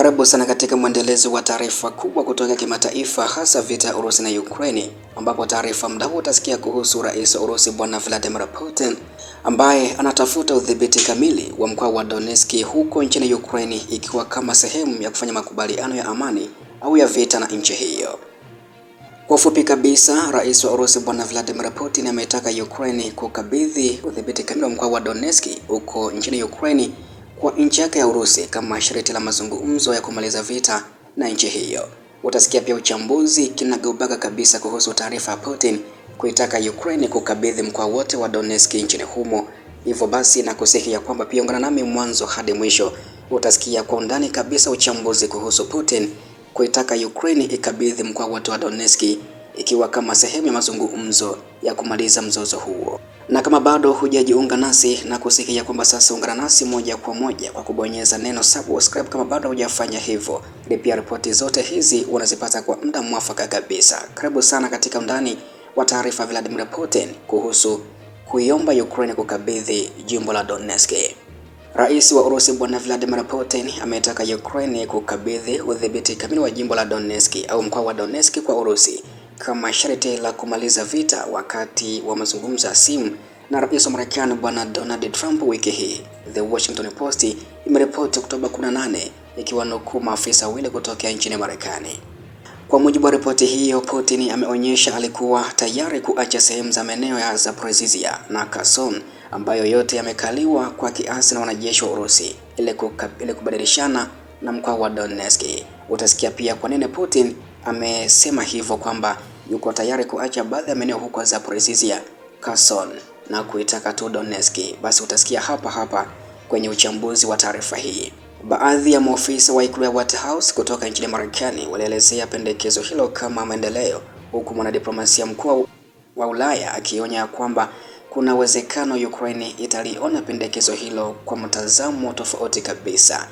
Karibu sana katika mwendelezo wa taarifa kubwa kutoka kimataifa, hasa vita ya Urusi na Ukraine, ambapo taarifa muda huu utasikia kuhusu rais wa Urusi Bwana Vladimir Putin ambaye anatafuta udhibiti kamili wa mkoa wa Donetsk huko nchini Ukraine, ikiwa kama sehemu ya kufanya makubaliano ya amani au ya vita na nchi hiyo. Kwa ufupi kabisa, rais wa Urusi Bwana Vladimir Putin ametaka Ukraine kukabidhi udhibiti kamili wa mkoa wa Donetsk huko nchini Ukraine kwa nchi yake ya Urusi kama sharti la mazungumzo ya kumaliza vita na nchi hiyo. Utasikia pia uchambuzi kinagaubaga kabisa kuhusu taarifa ya Putin kuitaka Ukraine kukabidhi mkoa wote wa Donetsk nchini humo. Hivyo basi na kusihi ya kwamba pia ungana nami mwanzo hadi mwisho. Utasikia kwa undani kabisa uchambuzi kuhusu Putin kuitaka Ukraine ikabidhi mkoa wote wa Donetsk ikiwa kama sehemu ya mazungumzo ya kumaliza mzozo huo. Na kama bado hujajiunga nasi na kusikia kwamba sasa ungana nasi moja kwa moja kwa kubonyeza neno subscribe kama bado hujafanya hivyo. Ili pia ripoti zote hizi unazipata kwa muda mwafaka kabisa. Karibu sana katika undani wa taarifa Vladimir Putin kuhusu kuiomba Ukraine kukabidhi jimbo la Donetsk. Rais wa Urusi Bwana Vladimir Putin ametaka Ukraine kukabidhi udhibiti kamili wa jimbo la Donetsk au mkoa wa Donetsk kwa Urusi kama sharti la kumaliza vita, wakati wa mazungumzo ya simu na rais wa Marekani Bwana Donald Trump wiki hii. The Washington Post imeripoti Oktoba 18 ikiwa nukuu maafisa wawili kutoka nchini Marekani. Kwa mujibu wa ripoti hiyo, Putin ameonyesha alikuwa tayari kuacha sehemu za maeneo ya Zaporizhzhia na Kherson ambayo yote yamekaliwa kwa kiasi na wanajeshi wa Urusi ili kubadilishana na mkoa wa Donetsk. Utasikia pia kwa nini Putin amesema hivyo, kwamba yuko tayari kuacha baadhi ya maeneo huko Zaporizhzhia, Kherson na kuitaka tu Donetsk. Basi utasikia hapa kwenye uchambuzi wa taarifa hii. Baadhi ya maofisa wa ikulu ya White House kutoka nchini Marekani walielezea pendekezo hilo kama maendeleo, huku mwanadiplomasia mkuu wa Ulaya akionya kwamba kuna uwezekano Ukraine italiona pendekezo hilo kwa mtazamo tofauti kabisa.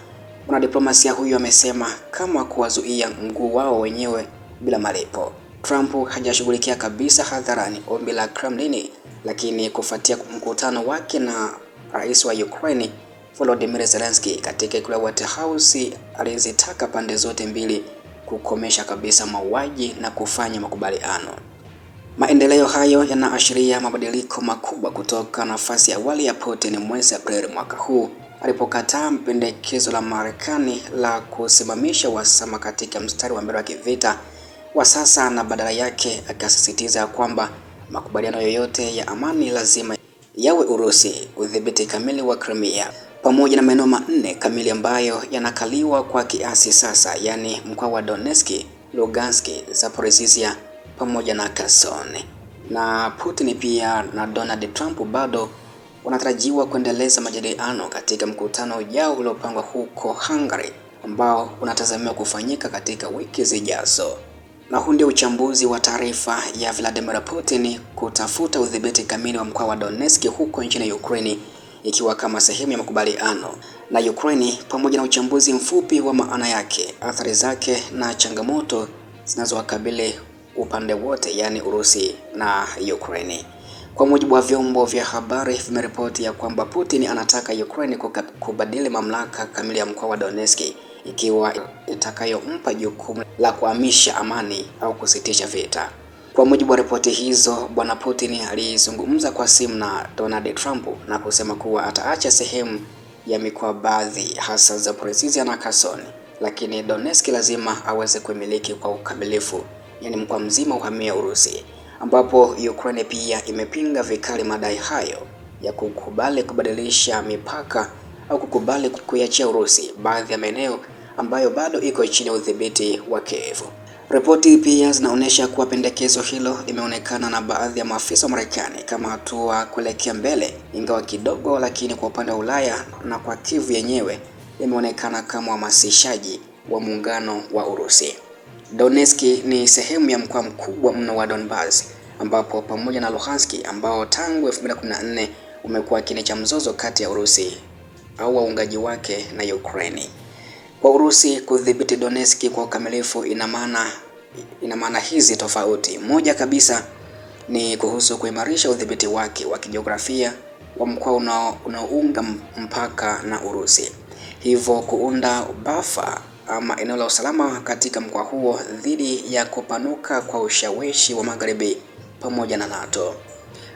Mwanadiplomasia huyu amesema kama kuwazuia mguu wao wenyewe bila malipo. Trump hajashughulikia kabisa hadharani ombi la Kremlin, lakini kufuatia mkutano wake na rais wa Ukraine Volodymyr Zelensky katika ikulu ya White House, alizitaka pande zote mbili kukomesha kabisa mauaji na kufanya makubaliano. Maendeleo hayo yanaashiria mabadiliko makubwa kutoka nafasi ya awali ya Putin mwezi Aprili mwaka huu alipokataa pendekezo la Marekani la kusimamisha uhasama katika mstari wa mbele wa kivita wa sasa, na badala yake akasisitiza kwamba makubaliano yoyote ya amani lazima yawe Urusi udhibiti kamili wa Crimea pamoja na maeneo manne kamili ambayo yanakaliwa kwa kiasi sasa, yani mkoa wa Donetsk, Lugansk, Zaporizhzhia pamoja na Kherson. Na Putin pia na Donald Trump bado wanatarajiwa kuendeleza majadiliano katika mkutano ujao uliopangwa huko Hungary ambao unatazamiwa kufanyika katika wiki zijazo. Na huu ndio uchambuzi wa taarifa ya Vladimir Putin kutafuta udhibiti kamili wa mkoa wa Donetsk huko nchini Ukraine ikiwa kama sehemu ya makubaliano na Ukraine, pamoja na uchambuzi mfupi wa maana yake, athari zake na changamoto zinazowakabili upande wote, yani Urusi na Ukraine. Kwa mujibu wa vyombo vya habari vimeripoti ya kwamba Putin anataka Ukraine kubadili mamlaka kamili ya mkoa wa Donetsk, ikiwa itakayompa jukumu la kuhamisha amani au kusitisha vita. Kwa mujibu wa ripoti hizo, Bwana Putin alizungumza kwa simu na Donald Trump na kusema kuwa ataacha sehemu ya mikoa baadhi, hasa Zaporizhzhia na Kherson, lakini Donetsk lazima aweze kuimiliki kwa ukamilifu, yani mkoa mzima uhamia Urusi, ambapo Ukraine pia imepinga vikali madai hayo ya kukubali kubadilisha mipaka au kukubali kuiachia Urusi baadhi ya maeneo ambayo bado iko chini ya udhibiti wa Kiev. Ripoti pia zinaonyesha kuwa pendekezo hilo limeonekana na baadhi ya maafisa wa Marekani kama hatua kuelekea mbele, ingawa kidogo, lakini kwa upande wa Ulaya na kwa Kiev yenyewe limeonekana kama uhamasishaji wa muungano wa Urusi. Donetsk ni sehemu ya mkoa mkubwa mno wa Donbas, ambapo pamoja na Luhansk ambao tangu 2014 umekuwa kini cha mzozo kati ya Urusi au waungaji wake na Ukraine. Kwa Urusi kudhibiti Donetsk kwa ukamilifu ina maana hizi tofauti. Moja kabisa ni kuhusu kuimarisha udhibiti wake wa kijiografia wa mkoa unaounga mpaka na Urusi, hivyo kuunda bafa ama eneo la usalama katika mkoa huo dhidi ya kupanuka kwa ushawishi wa Magharibi pamoja na NATO.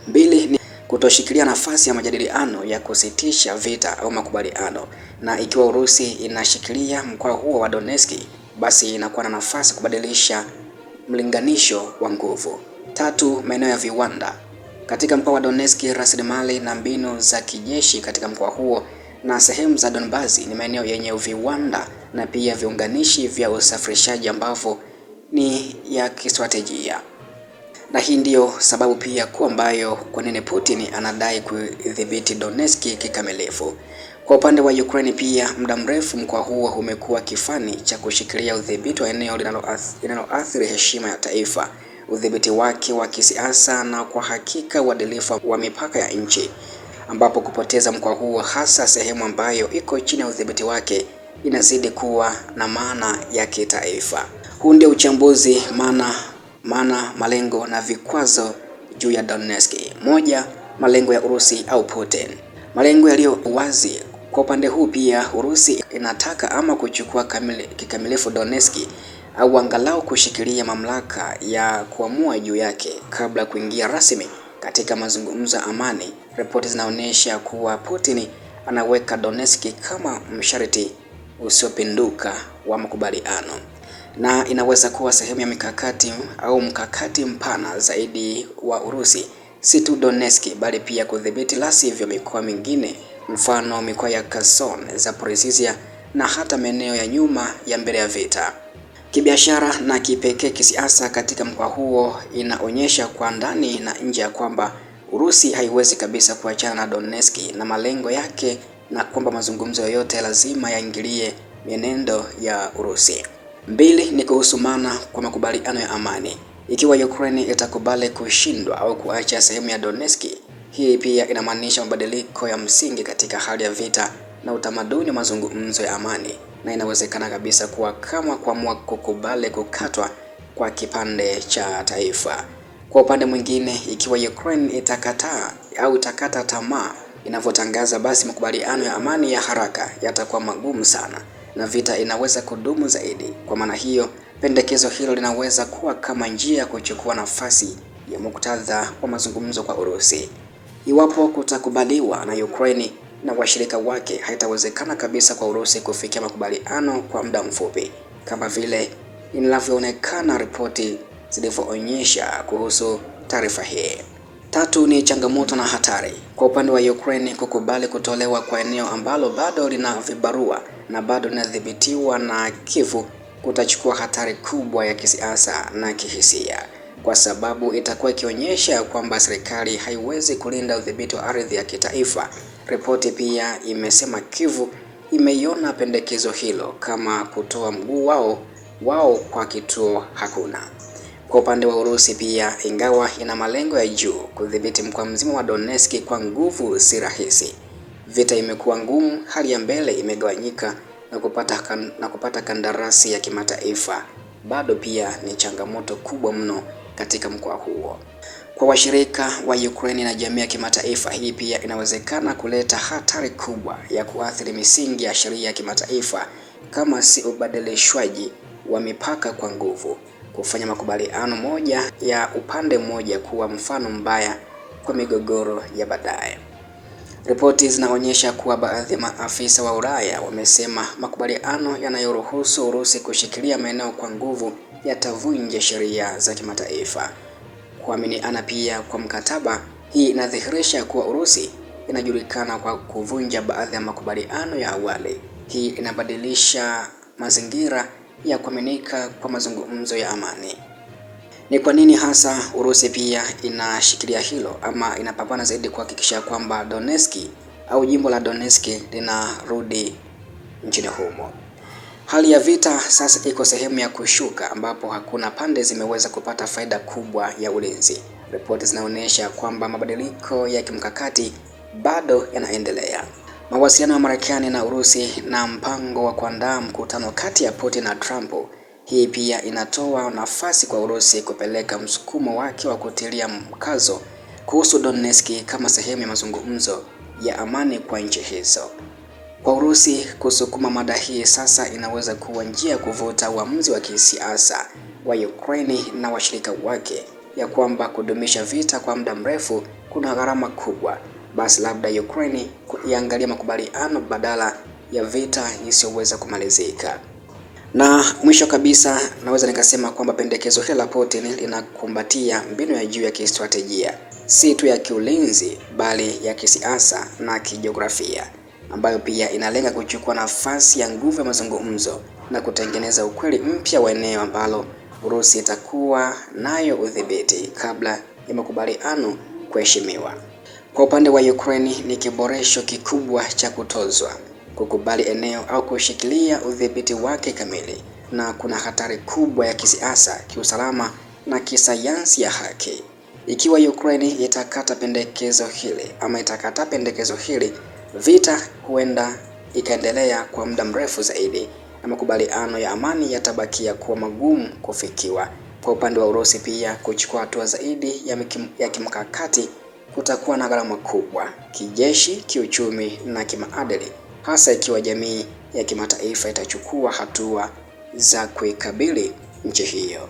Mbili ni kutoshikilia nafasi ya majadiliano ya kusitisha vita au makubaliano, na ikiwa Urusi inashikilia mkoa huo wa Donetsk, basi inakuwa na nafasi kubadilisha mlinganisho wa nguvu. Tatu, maeneo ya viwanda katika mkoa wa Donetsk. Rasilimali na mbinu za kijeshi katika mkoa huo na sehemu za Donbas ni maeneo yenye viwanda na pia viunganishi vya usafirishaji ambavyo ni ya kistratejia. Na hii ndiyo sababu pia kuu ambayo kwa nini Putin anadai kudhibiti Donetsk kikamilifu. Kwa upande wa Ukraine pia, muda mrefu mkoa huo umekuwa kifani cha kushikilia udhibiti wa eneo linaloathiri heshima ya taifa, udhibiti wake wa kisiasa na kwa hakika uadilifu wa mipaka ya nchi, ambapo kupoteza mkoa huo, hasa sehemu ambayo iko chini ya udhibiti wake, inazidi kuwa na maana ya kitaifa. Huu ndio uchambuzi maana, malengo na vikwazo juu ya Donetsk. Moja, malengo ya Urusi au Putin. Malengo yaliyo wazi. Kwa upande huu pia, Urusi inataka ama kuchukua kikamilifu Donetsk au angalau kushikilia mamlaka ya kuamua juu yake kabla kuingia rasmi katika mazungumzo ya amani. Ripoti zinaonyesha kuwa Putin anaweka Donetsk kama msharti usiopinduka wa makubaliano, na inaweza kuwa sehemu ya mkakati mpana zaidi wa Urusi, si tu Donetsk bali pia kudhibiti la sivyo mikoa mingine, mfano mikoa ya Kherson, Zaporizhia na hata maeneo ya nyuma ya mbele ya vita. Kibiashara na kipekee kisiasa katika mkoa huo inaonyesha kwa ndani na nje ya kwamba Urusi haiwezi kabisa kuachana na Donetsk na malengo yake, na kwamba mazungumzo yoyote lazima yaingilie mienendo ya Urusi. Mbili ni kuhusu maana kwa makubaliano ya amani. Ikiwa Ukraine itakubali kushindwa au kuacha sehemu ya Donetsk, hii pia inamaanisha mabadiliko ya msingi katika hali ya vita na utamaduni wa mazungumzo ya amani, na inawezekana kabisa kuwa kama kuamua kukubali kukatwa kwa kipande cha taifa. Kwa upande mwingine, ikiwa Ukraine itakata tamaa inavyotangaza, basi makubaliano ya amani ya haraka yatakuwa magumu sana na vita inaweza kudumu zaidi. Kwa maana hiyo, pendekezo hilo linaweza kuwa kama njia ya kuchukua nafasi ya muktadha wa mazungumzo kwa Urusi. Iwapo kutakubaliwa na Ukraine na washirika wake, haitawezekana kabisa kwa Urusi kufikia makubaliano kwa muda mfupi, kama vile inavyoonekana ripoti zilivyoonyesha kuhusu taarifa hii. Tatu ni changamoto na hatari. Kwa upande wa Ukraine, kukubali kutolewa kwa eneo ambalo bado lina vibarua na bado linadhibitiwa na Kiev kutachukua hatari kubwa ya kisiasa na kihisia, kwa sababu itakuwa ikionyesha kwamba serikali haiwezi kulinda udhibiti wa ardhi ya kitaifa. Ripoti pia imesema Kiev imeiona pendekezo hilo kama kutoa mguu wao kwa kituo hakuna. Kwa upande wa Urusi pia, ingawa ina malengo ya juu, kudhibiti mkoa mzima wa Donetsk kwa nguvu si rahisi. Vita imekuwa ngumu, hali ya mbele imegawanyika, na kupata kandarasi ya kimataifa bado pia ni changamoto kubwa mno katika mkoa huo. Kwa washirika wa Ukraine na jamii ya kimataifa, hii pia inawezekana kuleta hatari kubwa ya kuathiri misingi ya sheria ya kimataifa, kama si ubadilishwaji wa mipaka kwa nguvu, kufanya makubaliano moja ya upande mmoja kuwa mfano mbaya kwa migogoro ya baadaye. Ripoti zinaonyesha kuwa baadhi ya maafisa wa Ulaya wamesema makubaliano yanayoruhusu Urusi kushikilia maeneo kwa nguvu yatavunja sheria za kimataifa. Kuaminiana pia kwa mkataba, hii inadhihirisha kuwa Urusi inajulikana kwa kuvunja baadhi ya makubaliano ya awali. Hii inabadilisha mazingira ya kuaminika kwa mazungumzo ya amani. Ni kwa nini hasa Urusi pia inashikilia hilo ama inapambana zaidi kuhakikisha kwamba Donetsk au jimbo la Donetsk linarudi nchini humo? Hali ya vita sasa iko sehemu ya kushuka, ambapo hakuna pande zimeweza kupata faida kubwa ya ulinzi. Ripoti zinaonyesha kwamba mabadiliko ya kimkakati bado yanaendelea. Mawasiliano ya Marekani na Urusi na mpango wa kuandaa mkutano kati ya Putin na Trump, hii pia inatoa nafasi kwa Urusi kupeleka msukumo wake wa kutilia mkazo kuhusu Donetsk kama sehemu ya mazungumzo ya amani kwa nchi hizo. Kwa Urusi kusukuma mada hii sasa inaweza kuwa njia ya kuvuta uamuzi wa kisiasa wa Ukraine na washirika wake ya kwamba kudumisha vita kwa muda mrefu kuna gharama kubwa. Basi labda Ukraine iangalia makubaliano badala ya vita isiyoweza kumalizika. Na mwisho kabisa naweza nikasema kwamba pendekezo hili la Putin linakumbatia mbinu ya juu ya kistratejia, si tu ya kiulinzi bali ya kisiasa na kijiografia, ambayo pia inalenga kuchukua nafasi ya nguvu ya mazungumzo na kutengeneza ukweli mpya wa eneo ambalo Urusi itakuwa nayo udhibiti kabla ya makubaliano kuheshimiwa. Kwa upande wa Ukraine ni kiboresho kikubwa cha kutozwa kukubali eneo au kushikilia udhibiti wake kamili, na kuna hatari kubwa ya kisiasa, kiusalama na kisayansi ya haki. Ikiwa Ukraine itakataa pendekezo hili, vita huenda ikaendelea kwa muda mrefu zaidi na makubaliano ya amani yatabakia kuwa magumu kufikiwa. Kwa upande wa Urusi pia, kuchukua hatua zaidi ya kimkakati kutakuwa na gharama kubwa kijeshi, kiuchumi na kimaadili, hasa ikiwa jamii ya kimataifa itachukua hatua za kuikabili nchi hiyo.